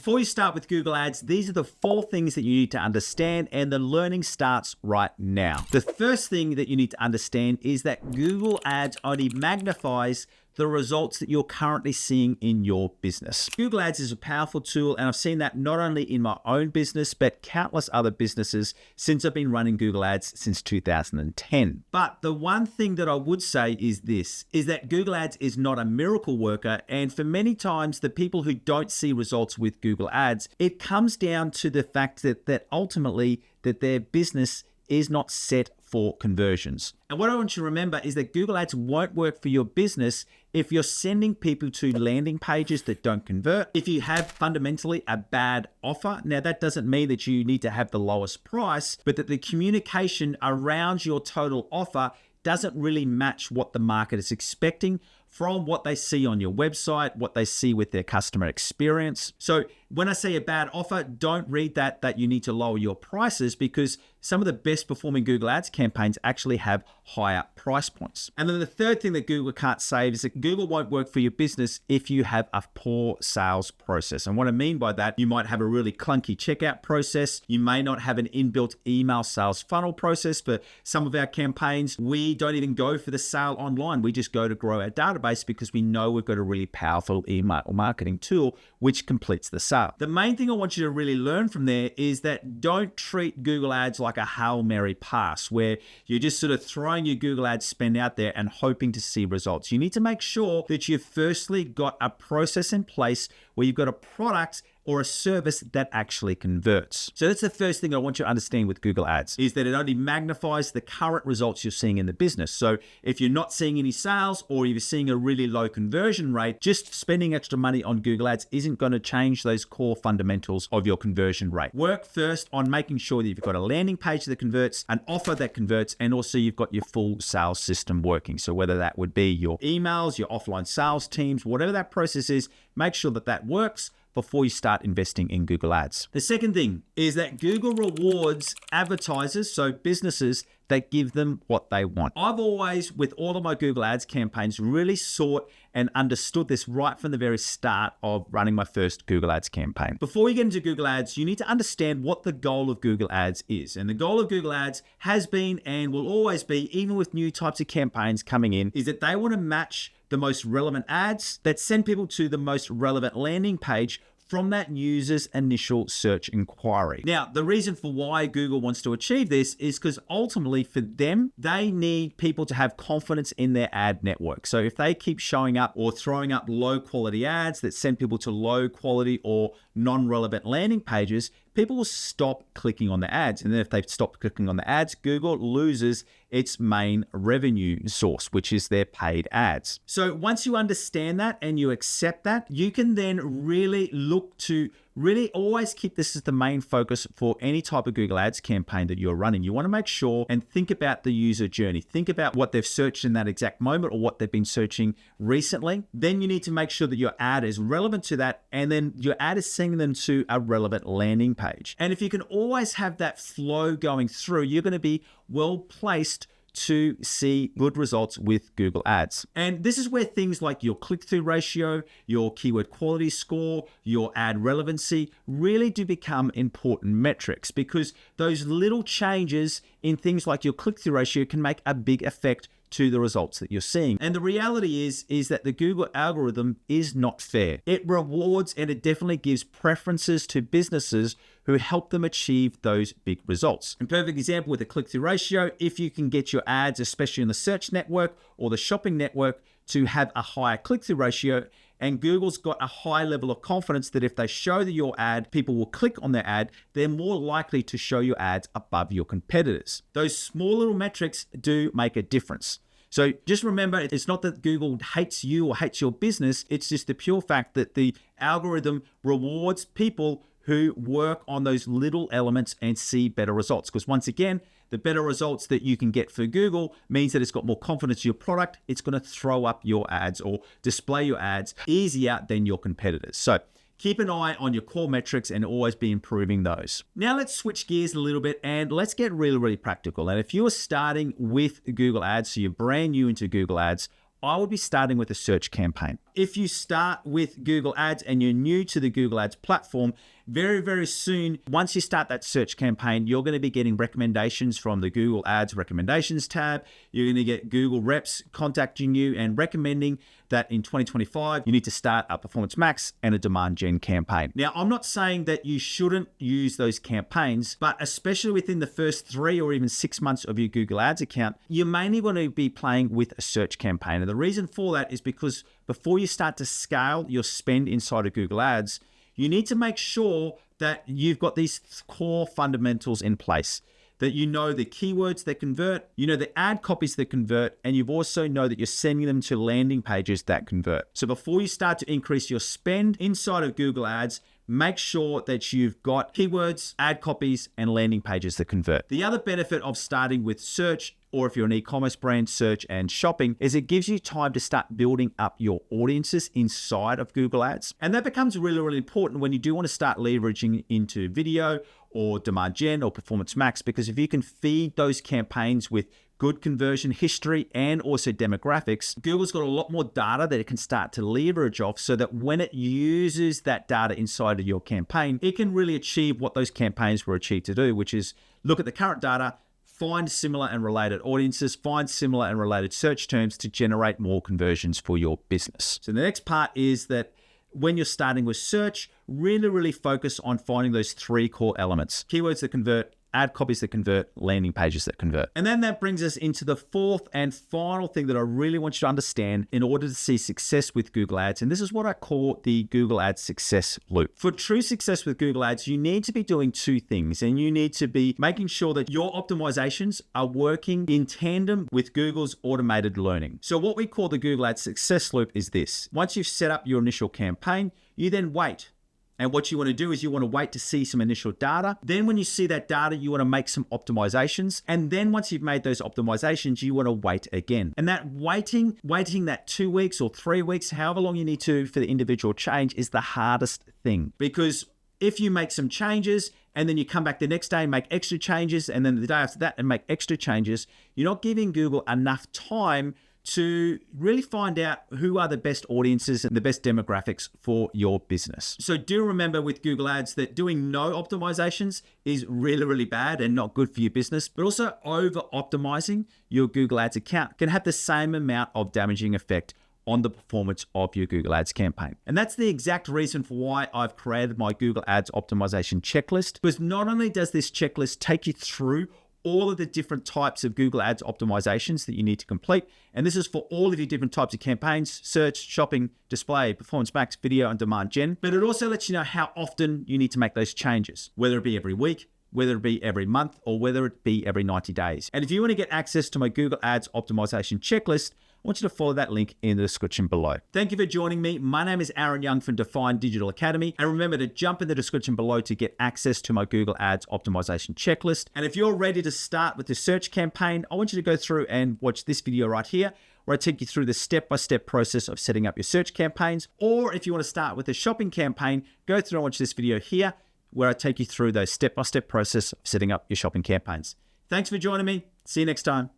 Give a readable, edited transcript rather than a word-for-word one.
before you start with Google Ads, these are the 4 things that you need to understand, and the learning starts right now. The first thing that you need to understand is that Google Ads only magnifies the results that you're currently seeing in your business. Google Ads is a powerful tool, and I've seen that not only in my own business, but countless other businesses since I've been running Google Ads since 2010. But the one thing that I would say is this, is that Google Ads is not a miracle worker, and for many times, the people who don't see results with Google Ads, it comes down to the fact that ultimately that their business is not set for conversions. And what I want you to remember is that Google Ads won't work for your business if you're sending people to landing pages that don't convert. If you have fundamentally a bad offer, now that doesn't mean that you need to have the lowest price, but that the communication around your total offer doesn't really match what the market is expecting from what they see on your website, what they see with their customer experience. So when I say a bad offer, don't read that you need to lower your prices, because some of the best performing Google Ads campaigns actually have higher price points. And then the third thing that Google can't save is that Google won't work for your business if you have a poor sales process. And what I mean by that, you might have a really clunky checkout process. You may not have an inbuilt email sales funnel process. For some of our campaigns, we don't even go for the sale online. We just go to grow our database because we know we've got a really powerful email marketing tool which completes the sale. The main thing I want you to really learn from there is that don't treat Google Ads like a Hail Mary pass where you're just sort of throwing your Google Ads spend out there and hoping to see results. You need to make sure that you've firstly got a process in place where you've got a product or a service that actually converts. So that's the first thing I want you to understand with Google Ads, is that it only magnifies the current results you're seeing in the business. So if you're not seeing any sales, or you're seeing a really low conversion rate, just spending extra money on Google Ads isn't going to change those core fundamentals of your conversion rate. Work first on making sure that you've got a landing page that converts, an offer that converts, and also you've got your full sales system working. So whether that would be your emails, your offline sales teams, whatever that process is, make sure that that works before you start investing in Google Ads. The second thing is that Google rewards advertisers, so businesses that give them what they want. I've always, with all of my Google Ads campaigns, really sought and understood this right from the very start of running my first Google Ads campaign. Before you get into Google Ads, you need to understand what the goal of Google Ads is. And the goal of Google Ads has been and will always be, even with new types of campaigns coming in, is that they want to match the most relevant ads that send people to the most relevant landing page from that user's initial search inquiry. Now, the reason for why Google wants to achieve this is because ultimately for them, they need people to have confidence in their ad network. So if they keep showing up or throwing up low quality ads that send people to low quality or non-relevant landing pages, people will stop clicking on the ads. And then if they've stopped clicking on the ads, Google loses its main revenue source, which is their paid ads. So once you understand that and you accept that, you can then really look to really always keep this as the main focus for any type of Google Ads campaign that you're running. You want to make sure and think about the user journey. Think about what they've searched in that exact moment or what they've been searching recently. Then you need to make sure that your ad is relevant to that, and then your ad is sending them to a relevant landing page. And if you can always have that flow going through, you're going to be well placed to see good results with Google Ads. And this is where things like your click-through ratio, your keyword quality score, your ad relevancy really do become important metrics, because those little changes in things like your click-through ratio can make a big effect to the results that you're seeing. And the reality is that the Google algorithm is not fair. It rewards and it definitely gives preferences to businesses who help them achieve those big results. A perfect example with the click-through ratio, if you can get your ads, especially in the search network or the shopping network, to have a higher click-through ratio, and Google's got a high level of confidence that if they show your ad, people will click on their ad, they're more likely to show your ads above your competitors. Those small little metrics do make a difference. So just remember, it's not that Google hates you or hates your business, it's just the pure fact that the algorithm rewards people who work on those little elements and see better results. Because once again, the better results that you can get for Google means that it's got more confidence in your product. It's going to throw up your ads or display your ads easier than your competitors. So keep an eye on your core metrics and always be improving those. Now let's switch gears a little bit and let's get really practical. And if you are starting with Google Ads, so you're brand new into Google Ads, I would be starting with a search campaign. if you start with Google Ads and you're new to the Google Ads platform, very, very soon, once you start that search campaign, you're going to be getting recommendations from the Google Ads recommendations tab. You're going to get Google reps contacting you and recommending that in 2025, you need to start a Performance Max and a demand gen campaign. Now, I'm not saying that you shouldn't use those campaigns, but especially within the first 3 or even 6 months of your Google Ads account, you mainly want to be playing with a search campaign. And the reason for that is because before you start to scale your spend inside of Google Ads, you need to make sure that you've got these core fundamentals in place, that you know the keywords that convert, you know the ad copies that convert, and you've also know that you're sending them to landing pages that convert. So before you start to increase your spend inside of Google Ads, make sure that you've got keywords, ad copies, and landing pages that convert. The other benefit of starting with search, or if you're an e-commerce brand, search and shopping, is it gives you time to start building up your audiences inside of Google Ads. And that becomes really, really important when you do want to start leveraging into video or demand gen or Performance Max, because if you can feed those campaigns with good conversion history and also demographics, Google's got a lot more data that it can start to leverage off, so that when it uses that data inside of your campaign, it can really achieve what those campaigns were achieved to do, which is look at the current data, find similar and related audiences, find similar and related search terms to generate more conversions for your business. So the next part is that when you're starting with search, really focus on finding those 3 core elements: keywords that convert, ad copies that convert, landing pages that convert. And then that brings us into the 4th and final thing that I really want you to understand in order to see success with Google Ads. And this is what I call the Google Ads success loop. For true success with Google Ads, you need to be doing 2 things, and you need to be making sure that your optimizations are working in tandem with Google's automated learning. So what we call the Google Ads success loop is this: once you've set up your initial campaign, you then wait. And what you want to do is you want to wait to see some initial data. Then when you see that data, you want to make some optimizations. And then once you've made those optimizations, you want to wait again. And that waiting that 2 weeks or 3 weeks, however long you need to for the individual change, is the hardest thing. Because if you make some changes and then you come back the next day and make extra changes, and then the day after that and make extra changes, you're not giving Google enough time to really find out who are the best audiences and the best demographics for your business. So do remember with Google Ads that doing no optimizations is really bad and not good for your business, but also over optimizing your Google Ads account can have the same amount of damaging effect on the performance of your Google Ads campaign. And that's the exact reason for why I've created my Google Ads optimization checklist, because not only does this checklist take you through all of the different types of Google Ads optimizations that you need to complete. And this is for all of your different types of campaigns: search, shopping, display, Performance Max, video, and demand gen. But it also lets you know how often you need to make those changes, whether it be every week, whether it be every month, or whether it be every 90 days. And if you want to get access to my Google Ads optimization checklist, I want you to follow that link in the description below. Thank you for joining me. My name is Aaron Young from Define Digital Academy. And remember to jump in the description below to get access to my Google Ads optimization checklist. And if you're ready to start with the search campaign, I want you to go through and watch this video right here, where I take you through the step-by-step process of setting up your search campaigns. Or if you want to start with a shopping campaign, go through and watch this video here, where I take you through those step-by-step process of setting up your shopping campaigns. Thanks for joining me. See you next time.